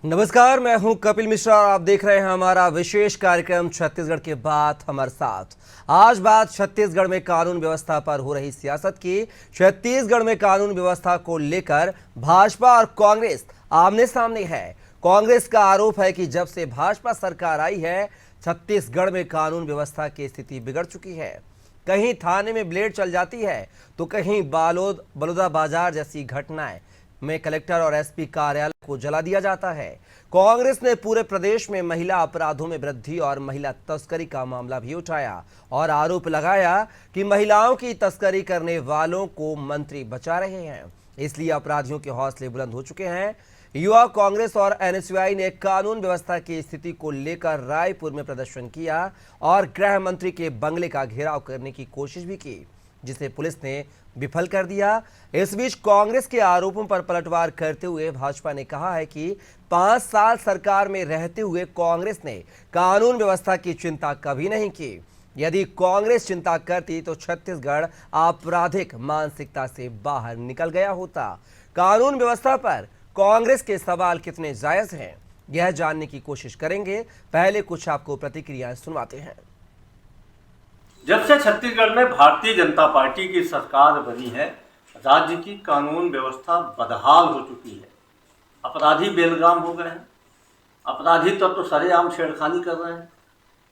नमस्कार, मैं हूं कपिल मिश्रा और आप देख रहे हैं हमारा विशेष कार्यक्रम छत्तीसगढ़ के बात हमारे साथ। आज बात छत्तीसगढ़ में कानून व्यवस्था पर हो रही सियासत की। छत्तीसगढ़ में कानून व्यवस्था को लेकर भाजपा और कांग्रेस आमने सामने है। कांग्रेस का आरोप है कि जब से भाजपा सरकार आई है, छत्तीसगढ़ में कानून व्यवस्था की स्थिति बिगड़ चुकी है। कहीं थाने में ब्लेड चल जाती है तो कहीं बलौदाबाजार जैसी घटनाएं में कलेक्टर और एसपी कार्यालय को जला दिया जाता है। कांग्रेस ने पूरे प्रदेश में महिला अपराधों में वृद्धि और महिला तस्करी का मामला भी उठाया और आरोप लगाया कि महिलाओं की तस्करी करने वालों को मंत्री बचा रहे हैं, इसलिए अपराधियों के हौसले बुलंद हो चुके हैं। युवा कांग्रेस और एनएसयूआई ने कानून व्यवस्था की स्थिति को लेकर रायपुर में प्रदर्शन किया और गृह मंत्री के बंगले का घेराव करने की कोशिश भी की, जिसे पुलिस ने विफल कर दिया। इस बीच कांग्रेस के आरोपों पर पलटवार करते हुए भाजपा ने कहा है कि 5 साल सरकार में रहते हुए कांग्रेस ने कानून व्यवस्था की चिंता कभी नहीं की। यदि कांग्रेस चिंता करती तो छत्तीसगढ़ आपराधिक मानसिकता से बाहर निकल गया होता। कानून व्यवस्था पर कांग्रेस के सवाल कितने जायज हैं, यह जानने की कोशिश करेंगे। पहले कुछ आपको प्रतिक्रियाएं सुनवाते हैं। जब से छत्तीसगढ़ में भारतीय जनता पार्टी की सरकार बनी है, राज्य की कानून व्यवस्था बदहाल हो चुकी है। अपराधी बेलगाम हो गए हैं, अपराधी तो सरेआम छेड़खानी कर रहे हैं।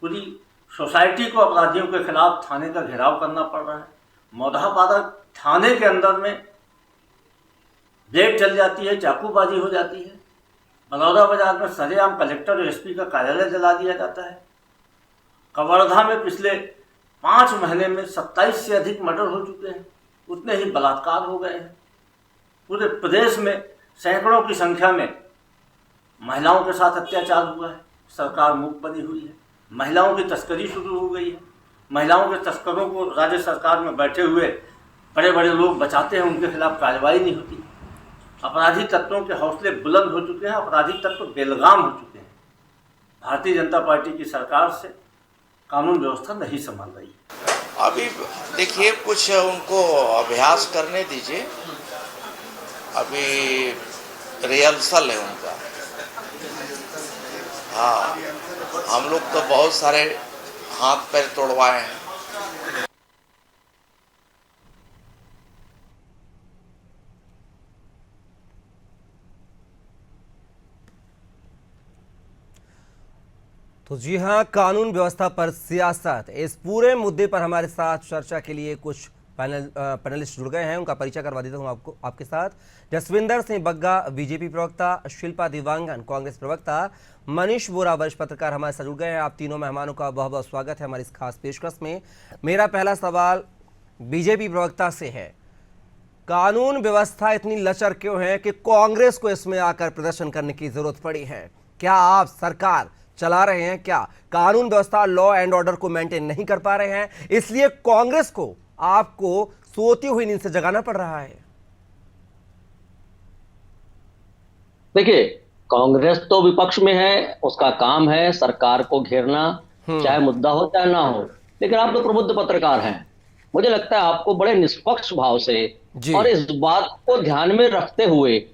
पूरी सोसाइटी को अपराधियों के खिलाफ थाने का घेराव करना पड़ रहा है। मौधापाड़ा थाने के अंदर में ब्लेड चल जाती है, चाकूबाजी हो जाती है। बलौदाबाजार में सरेआम कलेक्टर और एसपी का कार्यालय जला दिया जाता है। कवर्धा में पिछले 5 महीने में 27 से अधिक मर्डर हो चुके हैं, उतने ही बलात्कार हो गए हैं। पूरे प्रदेश में सैकड़ों की संख्या में महिलाओं के साथ अत्याचार हुआ है। सरकार मूक बनी हुई है। महिलाओं की तस्करी शुरू हो गई है। महिलाओं के तस्करों को राज्य सरकार में बैठे हुए बड़े बड़े लोग बचाते हैं, उनके खिलाफ कार्रवाई नहीं होती। अपराधी तत्वों के हौसले बुलंद हो चुके हैं, अपराधी तत्व बेलगाम हो चुके हैं। भारतीय जनता पार्टी की सरकार से कानून व्यवस्था नहीं संभाल रही है। अभी देखिए, कुछ उनको अभ्यास करने दीजिए, अभी रिहर्सल है उनका। हाँ, हम लोग तो बहुत सारे हाथ पैर तोड़वाए हैं। तो जी हां, कानून व्यवस्था पर सियासत, इस पूरे मुद्दे पर हमारे साथ चर्चा के लिए कुछ पैनलिस्ट जुड़ गए हैं। उनका परिचय करवा देता हूं आपके साथ। जसविंदर सिंह बग्गा बीजेपी प्रवक्ता, शिल्पा दिवांगन कांग्रेस प्रवक्ता, मनीष बोरा वरिष्ठ पत्रकार हमारे साथ जुड़ गए हैं। आप तीनों मेहमानों का बहुत बहुत स्वागत है हमारी इस खास पेशकश में। मेरा पहला सवाल बीजेपी प्रवक्ता से है। कानून व्यवस्था इतनी लचर क्यों है कि कांग्रेस को इसमें आकर प्रदर्शन करने की जरूरत पड़ी है? क्या आप सरकार चला रहे हैं, क्या कानून व्यवस्था लॉ एंड ऑर्डर को मेंटेन नहीं कर पा रहे हैं, इसलिए कांग्रेस को आपको सोती हुई नींद से जगाना पड़ रहा है? देखिए, कांग्रेस तो विपक्ष में है, उसका काम है सरकार को घेरना, चाहे मुद्दा हो चाहे ना हो। लेकिन आप तो प्रबुद्ध पत्रकार हैं, मुझे लगता है आपको बड़े निष्पक्ष भाव से और इस बात को ध्यान में रखते हुए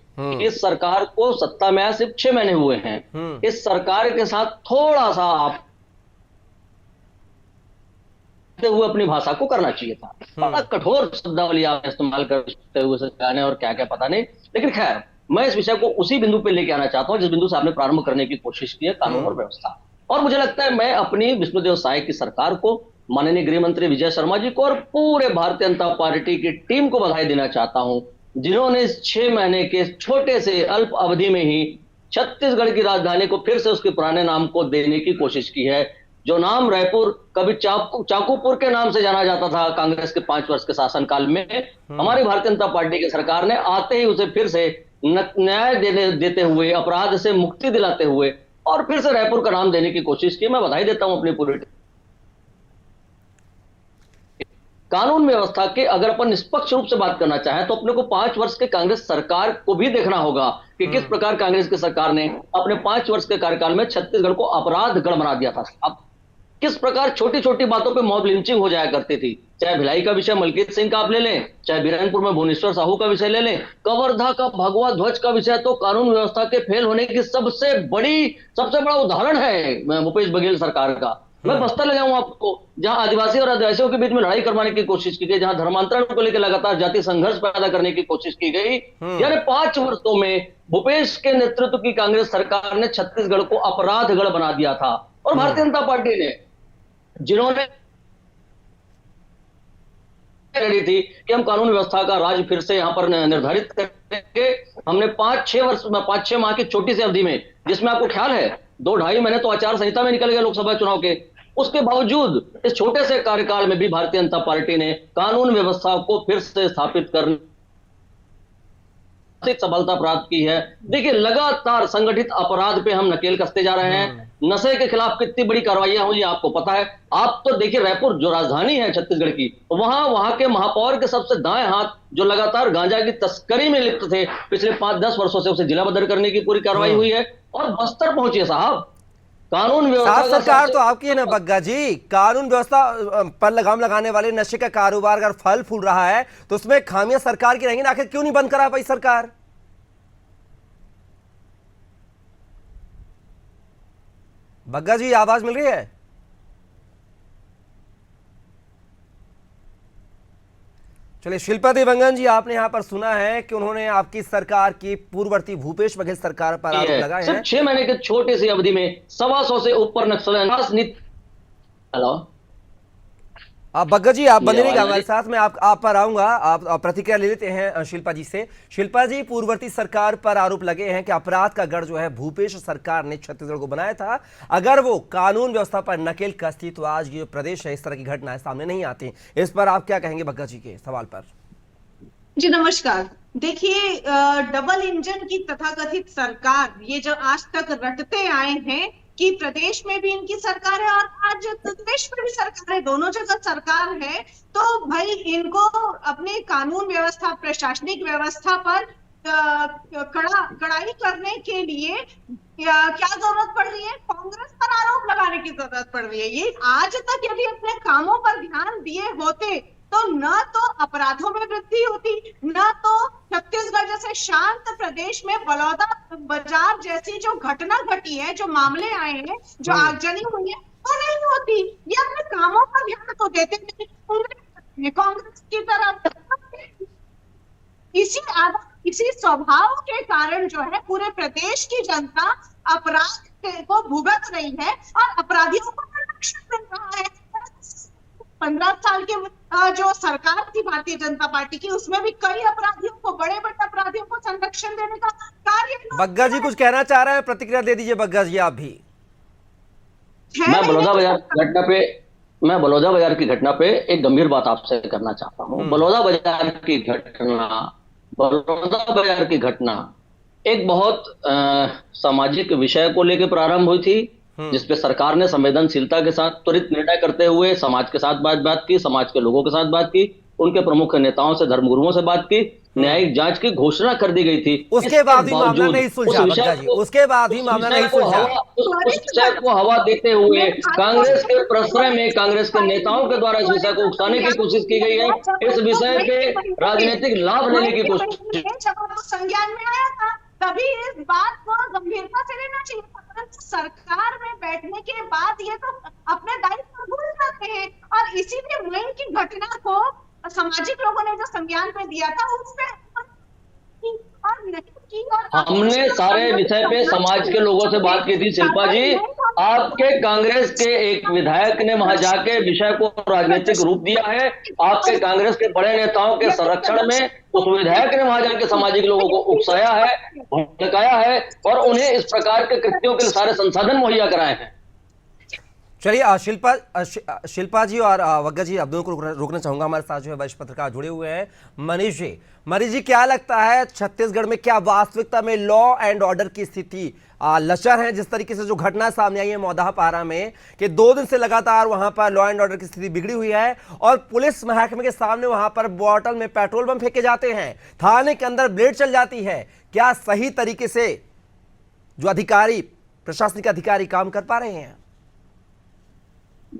इस सरकार को सत्ता में आए सिर्फ 6 महीने हुए हैं, इस सरकार के साथ थोड़ा सा आप हुए अपनी भाषा को करना चाहिए था। बड़ा कठोर शब्दावली आप इस्तेमाल करते हुए सरकार और क्या क्या पता नहीं। लेकिन खैर, मैं इस विषय को उसी बिंदु पे लेके आना चाहता हूं जिस बिंदु से आपने प्रारंभ करने की कोशिश की है, कानून और व्यवस्था। और मुझे लगता है मैं अपनी विष्णुदेव साय की सरकार को, माननीय गृह मंत्री विजय शर्मा जी को और पूरे भारतीय जनता पार्टी की टीम को बधाई देना चाहता हूं, जिन्होंने इस 6 महीने के छोटे से अल्प अवधि में ही छत्तीसगढ़ की राजधानी को फिर से उसके पुराने नाम को देने की कोशिश की है। जो नाम रायपुर कभी चाकूपुर के नाम से जाना जाता था कांग्रेस के 5 वर्ष के शासनकाल में, हमारी भारतीय जनता पार्टी की सरकार ने आते ही उसे फिर से न्याय देते हुए, अपराध से मुक्ति दिलाते हुए और फिर से रायपुर का नाम देने की कोशिश की। मैं बधाई देता हूं अपनी पूरी कानून व्यवस्था के। अगर अपन निष्पक्ष रूप से बात करना चाहें तो अपने को 5 वर्ष के कांग्रेस सरकार को भी देखना होगा कि किस प्रकार कांग्रेस की सरकार ने अपने 5 वर्ष के कार्यकाल में छत्तीसगढ़ को अपराध गढ़ बना दिया था। अब किस प्रकार छोटी छोटी बातों पे मॉब लिंचिंग हो जाया करती थी। चाहे भिलाई का विषय मलकीत सिंह का आप ले लें, चाहे बीरनपुर में भुवनेश्वर साहू का विषय ले लें, कवर्धा का भगवा ध्वज का विषय तो कानून व्यवस्था के फेल होने की सबसे बड़ा उदाहरण है भूपेश बघेल सरकार का। मैं बस्तर ले जाऊं आपको, जहां आदिवासी और आदिवासियों के बीच में लड़ाई करवाने की कोशिश की गई, जहां धर्मांतरण को लेकर लगातार जातीय संघर्ष पैदा करने की कोशिश की गई। यानी 5 वर्षों में भूपेश के नेतृत्व की कांग्रेस सरकार ने छत्तीसगढ़ को अपराधगढ़ बना दिया था। और भारतीय जनता पार्टी ने, जिन्होंने रेडी थी कि हम कानून व्यवस्था का राज फिर से यहां पर निर्धारित करेंगे, हमने 5-6 माह की छोटी सी अवधि में, जिसमें आपको ख्याल है 2-2.5 महीने तो आचार संहिता में निकल गए लोकसभा चुनाव के, उसके बावजूद इस छोटे से कार्यकाल में भी भारतीय जनता पार्टी ने कानून व्यवस्था को फिर से स्थापित करने सफलता प्राप्त की है। देखिए, लगातार संगठित अपराध पे हम नकेल कसते जा रहे हैं। नशे के खिलाफ कितनी बड़ी कार्रवाइयां हुई आपको पता है। आप तो देखिए, रायपुर जो राजधानी है छत्तीसगढ़ की, वहां के महापौर के सबसे दाएं हाथ जो लगातार गांजा की तस्करी में लिप्त थे, पिछले 5-10 वर्षों से उसे जिलाबद्ध करने की पूरी कार्रवाई हुई है। और बस्तर पहुंची है साहब, कानून व्यवस्था साफ सरकार तो आपकी है ना बग्गा जी। कानून व्यवस्था पर लगाम लगाने वाले नशे का कारोबार अगर फल फूल रहा है तो उसमें खामियां सरकार की रहेंगी ना। आखिर क्यों नहीं बंद करा पाई सरकार? बग्गा जी, आवाज मिल रही है? चलिए, शिल्पा देवंगन जी, आपने यहां पर सुना है कि उन्होंने आपकी सरकार की पूर्ववर्ती भूपेश बघेल सरकार पर आरोप लगाए हैं। सिर्फ 6 महीने के छोटे सी अवधि में 125 से ऊपर नक्सल। हेलो, आप बग्गा जी, आप बने रहिएगा हमारे साथ। मैं आप पर आऊंगा, आप प्रतिक्रिया ले लेते हैं शिल्पा जी से। शिल्पा जी, पूर्ववर्ती सरकार पर आरोप लगे हैं कि अपराध का गढ़ जो है भूपेश सरकार ने छत्तीसगढ़ को बनाया था। अगर वो कानून व्यवस्था पर नकेल कसती तो आज ये प्रदेश है इस तरह की घटनाएं सामने नहीं आती। इस पर आप क्या कहेंगे बग्गा जी के सवाल पर? जी नमस्कार। देखिए, डबल इंजन की तथाकथित सरकार ये जो आज तक रटते आए हैं कि प्रदेश में भी इनकी सरकार है और आज देश में भी सरकार है, दोनों जगह सरकार है, तो भाई इनको अपने कानून व्यवस्था, प्रशासनिक व्यवस्था पर कड़ाई करने के लिए क्या जरूरत पड़ रही है? कांग्रेस पर आरोप लगाने की जरूरत पड़ रही है। ये आज तक यदि अपने कामों पर ध्यान दिए होते तो न तो अपराधों में वृद्धि होती, न तो छत्तीसगढ़ जैसे शांत प्रदेश में बलौदा बाजार जैसी जो घटना घटी है, जो मामले आए हैं, जो आगजनी हुई है, वो नहीं होती। ये अपने कामों पर ध्यान तो देते नहीं। कांग्रेस की तरफ इसी स्वभाव के कारण जो है पूरे प्रदेश की जनता अपराध को भुगत रही है और अपराधियों को संरक्षण मिल रहा है। 15 साल के जो सरकार थी भारतीय जनता पार्टी की, उसमें भी कई अपराधियों को, बड़े बड़े अपराधियों को संरक्षण देने का कार्य। बग्गा जी कुछ कहना चाह रहे हैं, प्रतिक्रिया दे दीजिए बग्गा जी आप भी। मैं बलौदा बाजार की घटना पे एक गंभीर बात आपसे करना चाहता हूँ। बलौदा बाजार की घटना एक बहुत सामाजिक विषय को लेकर प्रारंभ हुई थी, जिसपे सरकार ने संवेदनशीलता के साथ त्वरित निर्णय करते हुए समाज के साथ बात की, समाज के लोगों के साथ बात की, उनके प्रमुख नेताओं से, धर्मगुरुओं से बात की, न्यायिक जांच की घोषणा कर दी गई थी। उसके बाद भी मामला नहीं सुलझा बग्गा जी, उसके बाद भी मामला नहीं सुलझा। उस विषय को हवा देते हुए कांग्रेस के प्रश्रय में कांग्रेस के नेताओं के द्वारा इस विषय को उकसाने की कोशिश की गई है। इस विषय पे राजनीतिक लाभ लेने की कोशिश संज्ञान में आया था, तभी इस बात को गंभीरता से लेना चाहिए। सरकार में बैठने के बाद ये तो अपने दायित्व भूल जाते हैं और इसीलिए मई की घटना को सामाजिक लोगों ने जो संज्ञान पे दिया था उसमें हमने सारे विषय पे समाज के लोगों से बात की थी। शिल्पा जी, आपके कांग्रेस के एक विधायक ने वहां जाके विषय को राजनीतिक रूप दिया है। आपके कांग्रेस के बड़े नेताओं के संरक्षण में उस विधायक ने वहां जाके सामाजिक लोगों को उकसाया है, भड़काया है और उन्हें इस प्रकार के कृत्यों के सारे संसाधन मुहैया कराए हैं। चलिए, शिल्पा जी और बग्गा जी, आप दोनों को रोकना चाहूंगा। हमारे साथ जो है वरिष्ठ पत्रकार जुड़े हुए हैं, मनीष जी, क्या लगता है छत्तीसगढ़ में क्या वास्तविकता में लॉ एंड ऑर्डर की स्थिति लचर है? जिस तरीके से जो घटना सामने आई है मौदापारा में कि 2 दिन से लगातार वहां पर लॉ एंड ऑर्डर की स्थिति बिगड़ी हुई है और पुलिस महकमे के सामने वहां पर बॉटल में पेट्रोल बम फेंके जाते हैं, थाने के अंदर ब्लेड चल जाती है। क्या सही तरीके से जो अधिकारी, प्रशासनिक अधिकारी काम कर पा रहे हैं?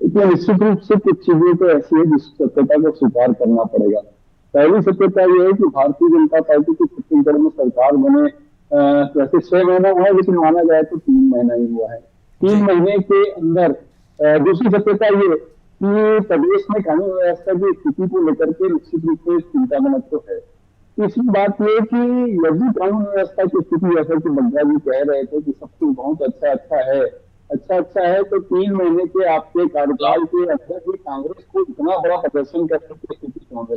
इसलिए निश्चित रूप से कुछ चीजें तो ऐसी है जिस सत्यता को स्वीकार करना पड़ेगा। पहली सत्यता यह है कि भारतीय जनता पार्टी की छत्तीसगढ़ में सरकार बने वैसे 6 महीना हुआ है, लेकिन माना जाए तो 3 महीना ही हुआ है। 3 महीने के अंदर दूसरी सत्यता ये कि प्रदेश में कानून व्यवस्था की स्थिति को लेकर के निश्चित रूप से चिंताजनक तो है। तीसरी बात यह कि यदि कानून व्यवस्था की स्थिति जैसा कि बग्गा जी कह रहे थे कि सब कुछ बहुत अच्छा है, तो 3 महीने के आपके कार्यकाल के अंदर भी कांग्रेस को इतना बड़ा प्रदर्शन करने की स्थिति क्यों है?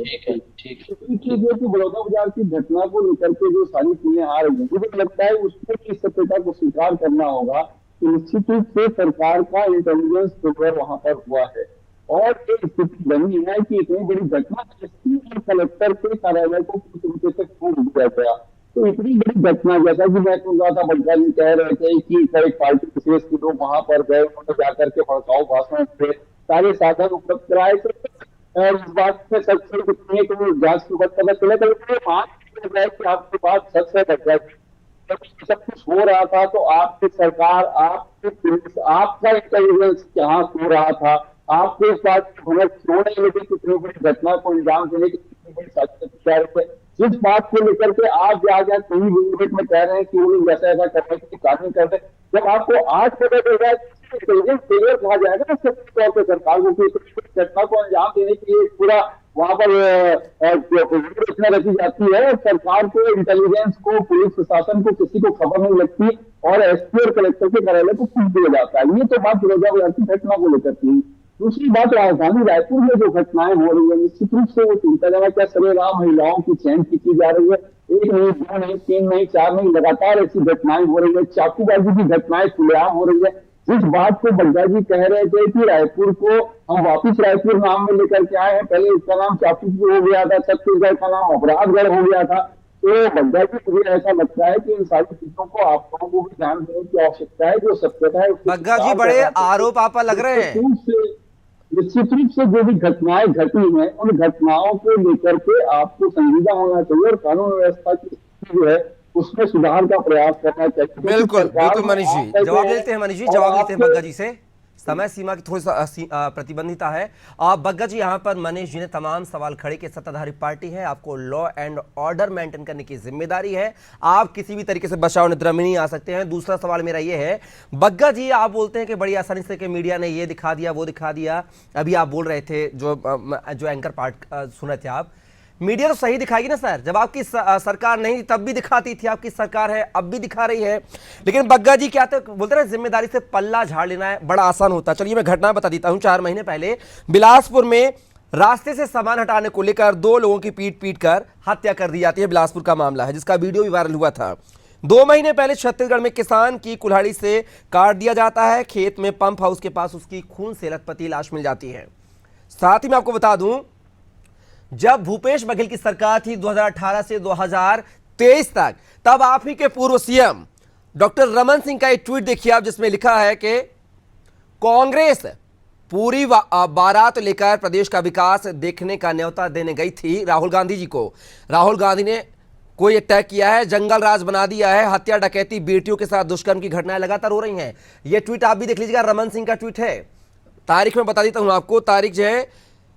चीजों की बड़ौदा बाजार की घटना को लेकर के जो सारी चीजें आ रही है, मुझे लगता है उसको इस सत्यता को स्वीकार करना होगा कि निश्चित रूप से सरकार का इंटेलिजेंस फेलियर वहां पर हुआ है और एक स्थिति बनी है कि इतनी बड़ी घटना एसपी और कलेक्टर के कार्यालय को पूरी तरीके से खोल दिया गया। तो इतनी बड़ी घटना, जैसा कि मैं सुन रहा था बग्गा जी कह रहे थे कि एक पार्टी विशेष के लोग वहां पर गए, उन्होंने जाकर के भड़काऊ भाषण थे, सारे साधन उपलब्ध कराए। तो इस बात में सच कितनी है कि जांच के बाद पता चला कि आपके पास सच है बग्गा जी, सब कुछ हो रहा था तो आपकी सरकार, आपकी पुलिस, आपका इंटेलिजेंस कहाँ हो रहा था? आपको इस बात की समझ क्यों नहीं लगी कि इतनी बड़ी घटना को अंजाम देने की कितनी बड़ी साजिश? जिस बात को लेकर के आप आज कहीं यूनिट में कह रहे हैं कि वो लोग ऐसा करने की कानून कर रहे, जब आपको आज पता चल रहा है इंटेलिजेंस फेलियर कहा जाएगा ना सख्त तौर पर सरकार को, घटना को अंजाम देने के लिए पूरा वहां पर रचना रखी जाती है और सरकार को, इंटेलिजेंस को, पुलिस प्रशासन को किसी को खबर नहीं लगती और एसपी और कलेक्टर के कार्यालय को पूछ दिया जाता है। ये तो बात फिरोजा बाजार की घटना को लेकर थी। दूसरी बात, राजधानी रायपुर में जो घटनाएं हो रही है निश्चित रूप से वो चिंताजनक है। सरेआम महिलाओं की चैन खींची जा रही है, 1 नहीं, 2 नहीं, 3 नहीं, 4 नहीं, लगातार ऐसी घटनाएं हो रही है। चाकूबाजी की घटनाएं खुलेआम हो रही है। जिस बात को बग्गा जी कह रहे थे कि रायपुर को हम वापिस रायपुर नाम में लेकर के आए हैं, पहले उसका नाम चाकूपुर हो गया था, छत्तीसगढ़ का नाम अपराधगढ़ हो गया था। तो बग्गा जी, मुझे ऐसा लगता है कि इन सारी चीजों को आप लोगों को भी ध्यान देने की आवश्यकता है। जो सत्यता है बग्गा जी, बड़े आरोप आप लग रहे हैं। निश्चित रूप से जो भी घटनाएं घटी हैं उन घटनाओं को लेकर के आपको संजीदा होना चाहिए और कानून व्यवस्था की स्थिति जो है उसमें सुधार का प्रयास करना चाहिए। बिल्कुल बिल्कुल मनीष जी, जवाब लेते हैं। मनीष जी जवाब लेते हैं बग्गा जी से। समय सीमा की थोड़ी सा प्रतिबंधिता है। बग्गा जी, यहाँ पर मनीष जी ने तमाम सवाल खड़े कि सत्ताधारी पार्टी है, आपको लॉ एंड ऑर्डर मेंटेन करने की जिम्मेदारी है, आप किसी भी तरीके से बचाव निद्रा में नहीं आ सकते हैं। दूसरा सवाल मेरा ये है, बग्गा जी आप बोलते हैं कि बड़ी आसानी से कि मीडिया ने ये दिखा दिया वो दिखा दिया। अभी आप बोल रहे थे जो एंकर पार्ट सुन रहे थे आप, मीडिया तो सही दिखाएगी ना सर, जब आपकी सरकार नहीं थी तब भी दिखाती थी, आपकी सरकार है अब भी दिखा रही है। लेकिन बग्गा जी क्या बोलते हैं, जिम्मेदारी से पल्ला झाड़ लेना है बड़ा आसान होता है। चलिए मैं घटना बता देता हूं। 4 महीने पहले बिलासपुर में रास्ते से सामान हटाने को लेकर 2 लोगों की पीट कर हत्या कर दी जाती है। बिलासपुर का मामला है जिसका वीडियो भी वायरल हुआ था। 2 महीने पहले छत्तीसगढ़ में किसान की कुल्हाड़ी से काट दिया जाता है, खेत में पंप हाउस के पास उसकी खून से लथपथी लाश मिल जाती है। साथ ही मैं आपको बता दूं, जब भूपेश बघेल की सरकार थी 2018 से 2023 तक, तब आप ही के पूर्व सीएम डॉक्टर रमन सिंह का एक ट्वीट देखिए आप, जिसमें लिखा है कि कांग्रेस पूरी बारात लेकर प्रदेश का विकास देखने का न्योता देने गई थी राहुल गांधी जी को। राहुल गांधी ने कोई अटैक किया है, जंगल राज बना दिया है, हत्या डकैती, बेटियों के साथ दुष्कर्म की घटनाएं लगातार हो रही हैं। यह ट्वीट आप भी देख लीजिएगा, रमन सिंह का ट्वीट है। तारीख में बता देता हूं आपको, तारीख जो है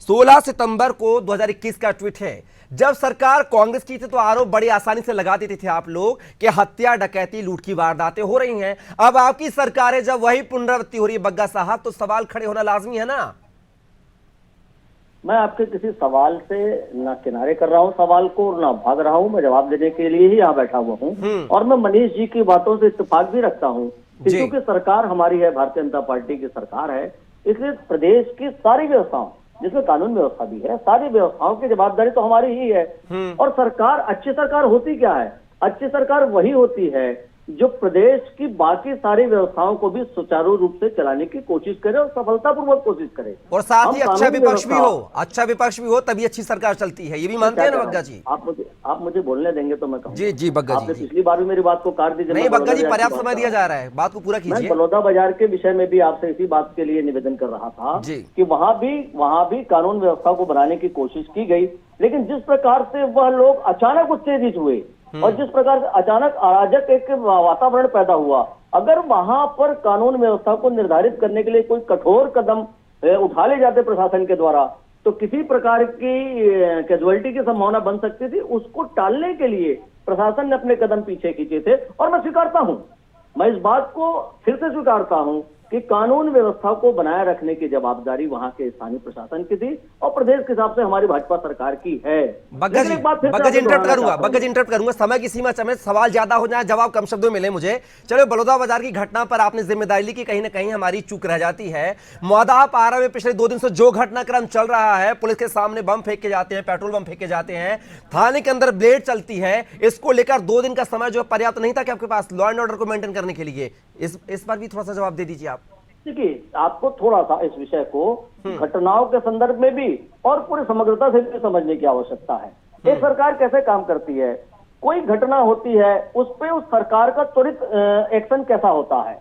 16 सितंबर को 2021 का ट्वीट है। जब सरकार कांग्रेस की थी तो आरोप बड़ी आसानी से लगा देते थे आप लोग कि हत्या डकैती लूट की वारदातें हो रही हैं। अब आपकी सरकार है, जब वही पुनरावृत्ति हो रही है बग्गा साहब, तो सवाल खड़े होना लाजमी है ना। मैं आपके किसी सवाल से ना किनारे कर रहा हूँ सवाल को और ना भाग रहा हूँ, मैं जवाब देने के लिए ही यहाँ बैठा हुआ हूँ। और मैं मनीष जी की बातों से इत्तेफाक भी रखता हूँ, क्योंकि सरकार हमारी है, भारतीय जनता पार्टी की सरकार है, इसलिए प्रदेश की सारी व्यवस्थाओं, जिसमें कानून व्यवस्था भी है, सारी व्यवस्थाओं की जवाबदारी तो हमारी ही है। और सरकार, अच्छी सरकार होती क्या है? अच्छी सरकार वही होती है जो प्रदेश की बाकी सारी व्यवस्थाओं को भी सुचारू रूप से चलाने की कोशिश करे और सफलतापूर्वक कोशिश करे, और साथ ही अच्छा विपक्ष भी हो, तभी अच्छी सरकार चलती है। ये भी मानते हैं ना बग्गा जी? आप मुझे बोलने देंगे तो मैं कहूँगा। जी बग्गा जी, पिछली बार भी मेरी बात को काट दीजिए। नहीं बग्गा जी, पर्याप्त समय दिया जा रहा है, बात को पूरा कीजिए। मैं बलौदा बाजार के विषय में भी आपसे इसी बात के लिए निवेदन कर रहा था कि वहां भी कानून व्यवस्था को बनाने की कोशिश की गई, लेकिन जिस प्रकार से वह लोग अचानक उत्तेजित हुए और जिस प्रकार से अचानक अराजक एक वातावरण पैदा हुआ, अगर वहां पर कानून व्यवस्था को निर्धारित करने के लिए कोई कठोर कदम उठा ले जाते प्रशासन के द्वारा तो किसी प्रकार की कैजुअलिटी की संभावना बन सकती थी। उसको टालने के लिए प्रशासन ने अपने कदम पीछे खींचे थे और मैं स्वीकारता हूं, मैं इस बात को फिर से स्वीकारता हूं कि कानून व्यवस्था को बनाए रखने की जवाबदारी वहां के स्थानीय प्रशासन की थी और प्रदेश के हिसाब से हमारी भाजपा सरकार की है। बग्गा जी इंटरप्ट करूंगा, समय की सीमा समय सवाल ज्यादा हो जाए, जवाब कम शब्दों में मिले मुझे। चलो, बलौदा बाजार की घटना पर आपने जिम्मेदारी ली कि कहीं ना कहीं हमारी चूक रह जाती है। मौदा पारा में पिछले 2 दिन से जो घटनाक्रम चल रहा है, पुलिस के सामने बम फेंके जाते हैं, पेट्रोल बम फेंके जाते हैं, थाने के अंदर ब्लेड चलती है, इसको लेकर 2 दिन का समय जो पर्याप्त नहीं था कि आपके पास लॉ एंड ऑर्डर को मेंटेन करने के लिए? इस पर भी थोड़ा सा जवाब दे दीजिए आप। देखिए, आपको थोड़ा सा इस विषय को घटनाओं के संदर्भ में भी और पूरी समग्रता से भी समझने की आवश्यकता है। एक सरकार कैसे काम करती है, कोई घटना होती है उस पे उस सरकार का त्वरित एक्शन कैसा होता है।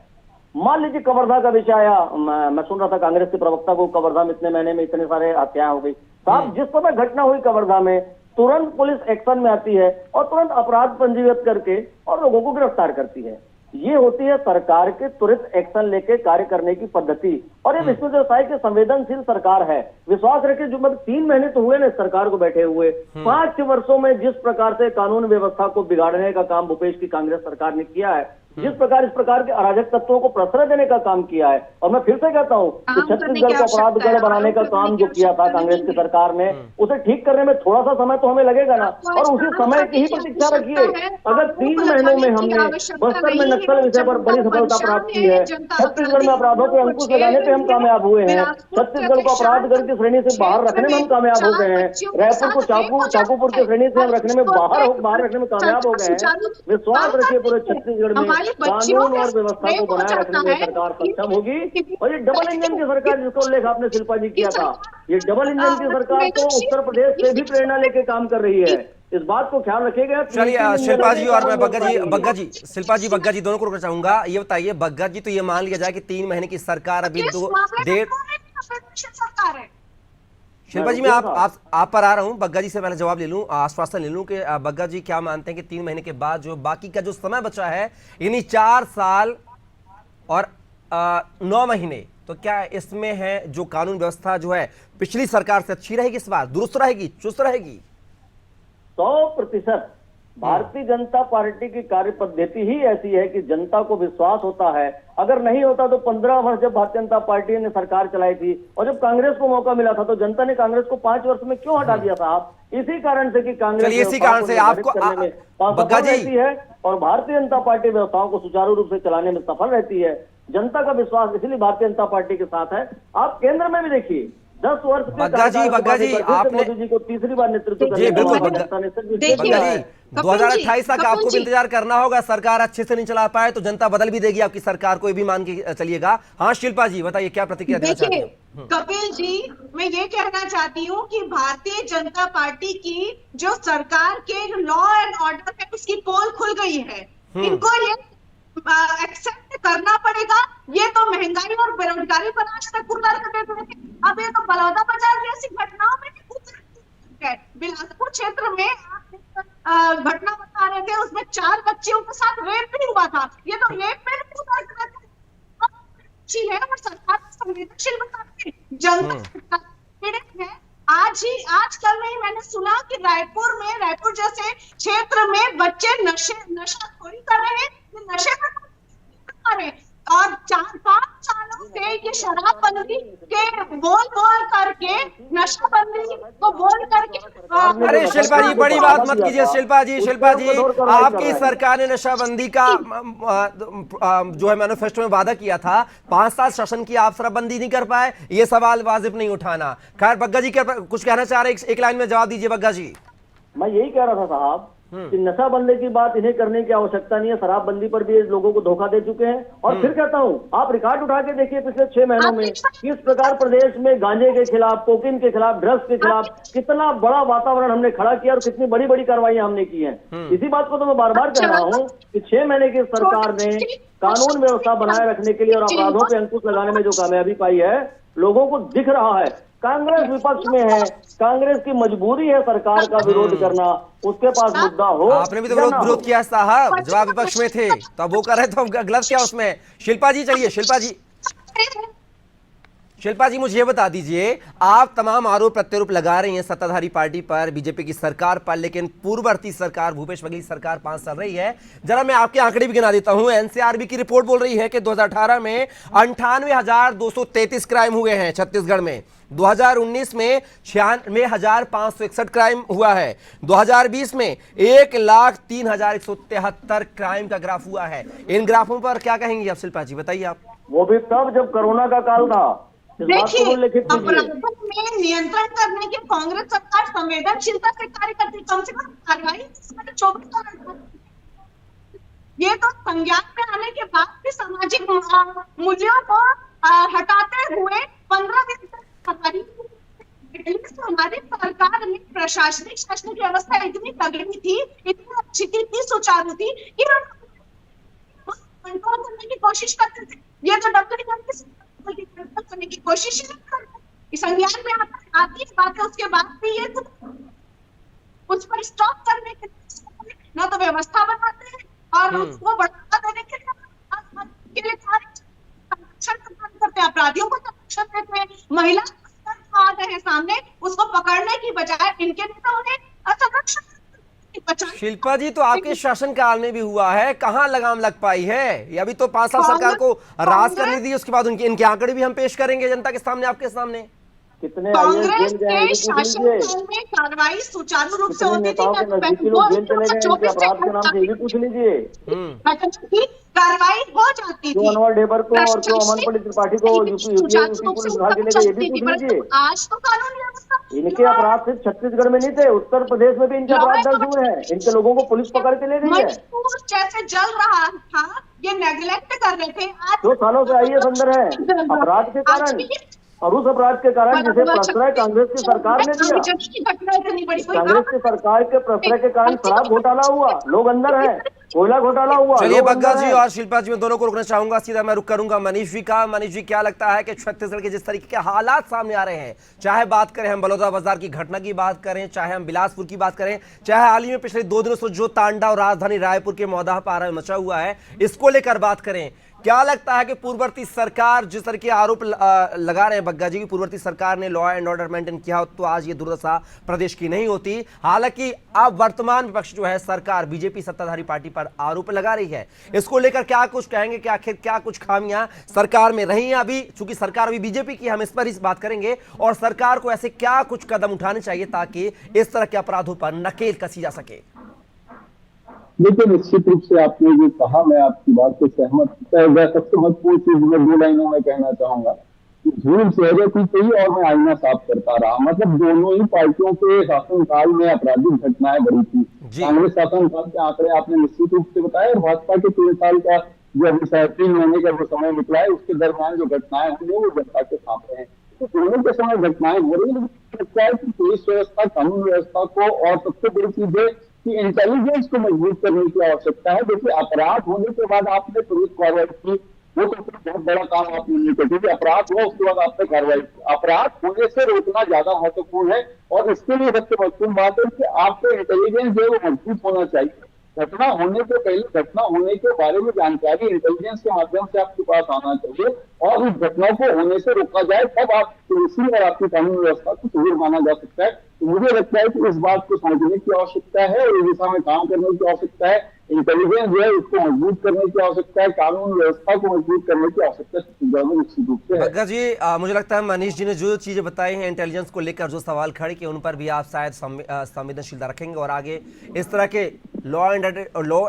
मान लीजिए कवर्धा का विषय आया, मैं सुन रहा था कांग्रेस के प्रवक्ता को, कवर्धा में इतने महीने में इतने सारे हत्याएं हो गई। साहब, जिस समय घटना हुई कवर्धा में तुरंत पुलिस एक्शन में आती है और तुरंत अपराध पंजीकृत करके और लोगों को गिरफ्तार करती है। ये होती है सरकार के त्वरित एक्शन लेके कार्य करने की पद्धति। और ये विष्णु देव साय की संवेदनशील सरकार है। विश्वास रखिए, जो मतलब 3 महीने तो हुए ना सरकार को बैठे हुए, 5 वर्षों में जिस प्रकार से कानून व्यवस्था को बिगाड़ने का काम भूपेश की कांग्रेस सरकार ने किया है, जिस प्रकार इस प्रकार के अराजक तत्वों को प्रश्रय देने का काम किया है, और मैं फिर से कहता हूं कि छत्तीसगढ़ को अपराधगढ़ बनाने का काम जो किया था कांग्रेस की सरकार ने, उसे ठीक करने में थोड़ा सा समय तो हमें लगेगा ना। और उसी समय की ही प्रतीक्षा रखिए। अगर 3 महीनों में हमने बस्तर में नक्सल विषय पर बड़ी सफलता प्राप्त की है, छत्तीसगढ़ में अपराधों पर अंकुश लगाने पे हम कामयाब हुए हैं, छत्तीसगढ़ को अपराधगढ़ की श्रेणी से बाहर रखने में हम कामयाब हो गए हैं, रायपुर को चाकूपुर की श्रेणी से हम रखने में बाहर रखने में कामयाब हो गए हैं। विश्वास रखिए, पूरे छत्तीसगढ़ में कानून और व्यवस्था को बनाए रखने में सरकार सक्षम होगी। और ये डबल इंजन की सरकार जिसका उल्लेख आपने शिल्पा जी किया था, ये डबल इंजन की सरकार तो उत्तर प्रदेश से भी प्रेरणा लेके काम कर रही है। इस बात को ख्याल रखिएगा। चलिए, शिल्पा जी और मैं बग्गा जी दोनों को रुकना चाहूंगा। ये बताइए बग्गा जी, तो ये मान लिया जाए कि 3 महीने की सरकार अभी सरकार है। शिल्पा जी, मैं आप पर आ रहा हूं। बग्गा जी से पहले जवाब ले लूं, आश्वासन ले लूं कि बग्गा जी क्या मानते हैं कि 3 महीने के बाद जो बाकी का जो समय बचा है, यानी 4 साल और 9 महीने, तो क्या इसमें है जो कानून व्यवस्था जो है पिछली सरकार से अच्छी रहेगी, इस बार दुरुस्त रहेगी, चुस्त रहेगी? 100% भारतीय जनता पार्टी की कार्य पद्धति ही ऐसी है कि जनता को विश्वास होता है। अगर नहीं होता तो 15 वर्ष जब भारतीय जनता पार्टी ने सरकार चलाई थी और जब कांग्रेस को मौका मिला था तो जनता ने कांग्रेस को 5 वर्ष में क्यों हटा दिया साहब? इसी कारण से कि कांग्रेस इसी कारण से आपको बग्गा जी रहती है और भारतीय जनता पार्टी व्यवस्थाओं को सुचारू रूप से चलाने में सफल रहती है। जनता का विश्वास इसलिए भारतीय जनता पार्टी के साथ है। आप केंद्र में भी देखिए, 10 वर्ष बग्गा जी आपने मोदी जी को तीसरी बार नेतृत्व करने जी बिल्कुल बग्गा जी 2028 तक आपको भी इंतजार करना होगा। सरकार अच्छे से नहीं चला पाए तो जनता बदल भी देगी आपकी सरकार को, भी मान के चलिएगा। हाँ शिल्पा जी बताइए, क्या प्रतिक्रिया देना चाहती हैं? कपिल जी, मैं ये कहना चाहती हूँ कि भारतीय जनता पार्टी की जो सरकार के लॉ एंड ऑर्डर है उसकी पोल खुल गई है। इनको ये एक्सेप्ट करना पड़ेगा। ये तो महंगाई और बेरोजगारी पर आज तक उतर करते थे, अब ये तो बलौदा बाजार जैसी घटनाओं में बिलासपुर क्षेत्र में घटना बता रहे थे, उसमें 4 बच्चियों के साथ रेप भी हुआ था। ये तो रेप में है और सरकार संवेदनशील बताती है, जनता पीड़ित है। आज कल में ही मैंने सुना कि रायपुर जैसे क्षेत्र में बच्चे नशाखोरी कर रहे हैं, नशे पर रहे और 4-5 सालों से ये शराबबंदी के बोल करके नशाबंदी को बोल करके। अरे शिल्पा जी बड़ी बात मत कीजिए। शिल्पा जी आपकी सरकार ने नशाबंदी का जो है मैनिफेस्टो में वादा किया था, 5 साल शासन की, आप शराबबंदी नहीं कर पाए, ये सवाल वाजिब नहीं उठाना। खैर बग्गा जी क्या कुछ कहना चाह रहे हैं? एक लाइन में जवाब दीजिए बग्गा जी। मैं यही कह रहा था साहब कि नशाबंदी की बात इन्हें करने की आवश्यकता नहीं है। शराबबंदी पर भी लोगों को धोखा दे चुके हैं। और फिर कहता हूं, आप रिकॉर्ड उठा के देखिए पिछले 6 महीनों में किस प्रकार प्रदेश में गांजे के खिलाफ, कोकीन के खिलाफ, ड्रग्स के खिलाफ कितना बड़ा वातावरण हमने खड़ा किया और कितनी बड़ी बड़ी कार्रवाइयां हमने की हैं। इसी बात को तो मैं बार बार कह रहा हूं कि 6 महीने की सरकार ने कानून व्यवस्था बनाए रखने के लिए और अपराधों पर अंकुश लगाने में जो कामयाबी पाई है, लोगों को दिख रहा है। कांग्रेस विपक्ष में है, कांग्रेस की मजबूरी है सरकार का विरोध करना, उसके पास मुद्दा हो। आपने भी तो विरोध किया साहब, जब आप विपक्ष में थे तो वो कर रहे, तो गलत क्या उसमें? शिल्पा जी चलिए, शिल्पा शिल्पा जी मुझे ये बता दीजिए, आप तमाम आरोप प्रत्यारोप लगा रही हैं सत्ताधारी पार्टी पर, बीजेपी की सरकार पर, लेकिन पूर्ववर्ती सरकार भूपेश बघेल की सरकार 5 साल रही है। जरा मैं आपके आंकड़े भी गिना देता हूं। एनसीआरबी की रिपोर्ट बोल रही है कि 2018 में 98,233 क्राइम हुए हैं छत्तीसगढ़ में। 2019 में 96,561 क्राइम हुआ है। 2020 में 1,03,173 क्राइम का ग्राफ हुआ है। इन ग्राफों पर क्या कहेंगी आप शिल्पा जी, बताइए आप। वो भी तब जब कोरोना का काल था। इस बात को देखिए, उल्लेखित कीजिए। अपराधों में नियंत्रण करने की कांग्रेस सरकार संवेदनशीलता से कार्य करती, कम से कम कार्रवाई 24 ये तो संज्ञान में आने के बाद भी सामाजिक मूल्यों को हटाते हुए 15 दिन तक हमारी सरकार में प्रशासनिक शासन की व्यवस्था इतनी तगड़ी थी, इतनी अच्छी थी, इतनी सुचारू थी कि हम कंट्रोल करने की कोशिश करते थे। ये तो करने की कोशिश ही नहीं करते। संज्ञान में आती है बातें, उसके बाद भी ये तो उस पर स्टॉप करने के ना तो व्यवस्था बनाते हैं और उसको बढ़ावा देने के लिए करते हैं, अपराधियों को संरक्षण देते हैं। महिला आ गए हैं सामने, उसको पकड़ने की बजाय इनके नेता उन्हें संरक्षण। शिल्पा जी, तो आपके शासनकाल में भी हुआ है, कहां लगाम लग पाई है? ये अभी तो 5 साल सरकार को राज करने दी, उसके बाद उनके इनके आंकड़े भी हम पेश करेंगे जनता के सामने, आपके सामने। कितने कांग्रेस के शासनकाल में कार्रवाई सुचारू रूप से होती थी। पूछ लीजिए, कार्रवाई हो जाती थी। अनवर ढेबर को और क्यों अमन पंडित त्रिपाठी को यूपी पुलिस भाग ले गए, ये भी पूछ लीजिए। आज तो कानून व्यवस्था, इनके अपराध सिर्फ छत्तीसगढ़ में नहीं थे, उत्तर प्रदेश में भी इनके अपराध दर्ज हुए हैं। इनके लोगों को पुलिस पकड़ के ले गई है। जैसे जल रहा था, ये नेग्लेक्ट कर रहे थे। आज 2 सालों से आईएएस अंदर है अपराध के कारण, और उस अपराध के कारण जिसे प्रश्रय कांग्रेस की सरकार ने दिया। कांग्रेस की सरकार के प्रश्रय के कारण शराब घोटाला हुआ, लोग अंदर हैं, कोयला घोटाला हुआ। चलिए, बग्गा जी और शिल्पा जी, मैं दोनों को रुकना चाहूंगा, सीधा मैं रुक करूंगा मनीष जी का। मनीष जी, क्या लगता है कि छत्तीसगढ़ के जिस तरीके के हालात सामने आ रहे हैं, चाहे बात करें हम बलौदाबाजार की घटना की बात करें, चाहे हम बिलासपुर की बात करें, चाहे हाल ही में पिछले 2 दिनों से जो तांडव राजधानी रायपुर के मौदाह पारा में मचा हुआ है, इसको लेकर बात करें, क्या लगता है कि पूर्ववर्ती सरकार जिस तरह के आरोप लगा रहे हैं बग्गा जी की, पूर्ववर्ती सरकार ने लॉ एंड ऑर्डर मेंटेन किया हो तो आज ये दुर्दशा प्रदेश की नहीं होती? हालांकि अब वर्तमान विपक्ष जो है, सरकार बीजेपी सत्ताधारी पार्टी पर आरोप लगा रही है, इसको लेकर क्या कुछ कहेंगे कि आखिर क्या कुछ खामियां सरकार में रही हैं? अभी चूंकि सरकार अभी बीजेपी की, हम इस पर इस बात करेंगे, और सरकार को ऐसे क्या कुछ कदम उठाने चाहिए ताकि इस तरह के अपराधों पर नकेल कसी जा सके? देखिए, निश्चित रूप से आपने जो कहा, मैं आपकी बात से सहमत। सबसे महत्वपूर्ण चीज मैं 2 लाइनों में कहना चाहूंगा कि झूठ चेहरे की कही और मैं आईना साफ करता रहा। मतलब दोनों ही पार्टियों के शासनकाल में आपराधिक घटनाएं बढ़ी थी। कांग्रेस शासनकाल के आंकड़े आपने निश्चित रूप से बताया, और भाजपा के 3 साल का जो अभी 3 महीने का जो समय निकला है, उसके दरमियान जो घटनाएं हुई है वो जनता के सामने है। तो दोनों के समय घटनाएं हो रही है, लेकिन लगता है कि पुलिस व्यवस्था, कानून व्यवस्था को, और सबसे बड़ी चीज है कि इंटेलिजेंस को मजबूत करने की आवश्यकता है। देखिए, अपराध होने के बाद आपने पुलिस कार्रवाई की, वो तो बहुत बड़ा काम आपने नहीं किया, क्योंकि अपराध हुआ उसके बाद आपने कार्रवाई की। अपराध होने से रोकना ज्यादा महत्वपूर्ण है, और इसके लिए सबसे महत्वपूर्ण बात है कि आपको इंटेलिजेंस जो है वो मजबूत होना चाहिए। घटना होने से पहले, घटना होने के बारे में जानकारी इंटेलिजेंस के माध्यम से आपके पास आना चाहिए, और उस घटना को होने से रोका जाए, तब आप पुलिसिंग और आपकी कानून व्यवस्था को सुदृढ़ माना जा सकता है। तो मुझे लगता है कि इस बात को समझने की आवश्यकता है, और इस दिशा में काम करने की आवश्यकता है। इंटेलिजेंस जो है उसको मजबूत करने की आवश्यकता है, कानून व्यवस्था को मजबूत करने की आवश्यकता निश्चित रूप से है। बग्गा जी, मुझे लगता है मनीष जी ने जो चीजें बताई हैं इंटेलिजेंस को लेकर, जो सवाल खड़े किए, उन पर भी आप शायद संवेदनशीलता रखेंगे, और आगे इस तरह के लॉ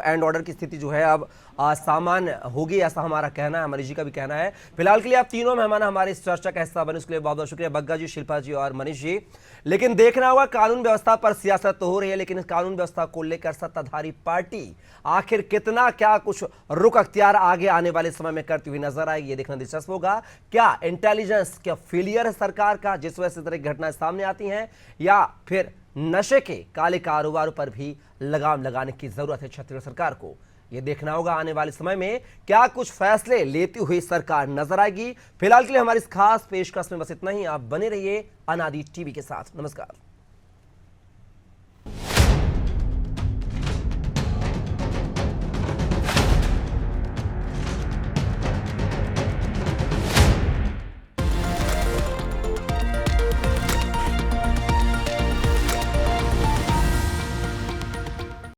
एंड ऑर्डर की स्थिति जो है अब सामान्य होगी, ऐसा हमारा कहना है, मनीष जी का भी कहना है। फिलहाल के लिए आप तीनों मेहमान हमारे इस चर्चा का हिस्सा बने, उसके लिए बहुत बहुत शुक्रिया बग्गा जी, शिल्पा जी और मनीष जी। लेकिन देखना होगा, कानून व्यवस्था पर सियासत तो हो रही है, लेकिन इस कानून व्यवस्था को लेकर सत्ताधारी पार्टी आखिर कितना क्या कुछ रुख अख्तियार आगे आने वाले समय में करती हुई नजर आएगी, ये देखना दिलचस्प होगा। क्या इंटेलिजेंस क्या फेलियर है सरकार का, जिस वजह से इस तरह की घटनाएं सामने आती हैं, या फिर नशे के काले कारोबार पर भी लगाम लगाने की जरूरत है छत्तीसगढ़ सरकार को? ये देखना होगा आने वाले समय में क्या कुछ फैसले लेती हुई सरकार नजर आएगी। फिलहाल के लिए हमारी इस खास पेशकश में बस इतना ही। आप बने रहिए अनादि टीवी के साथ। नमस्कार।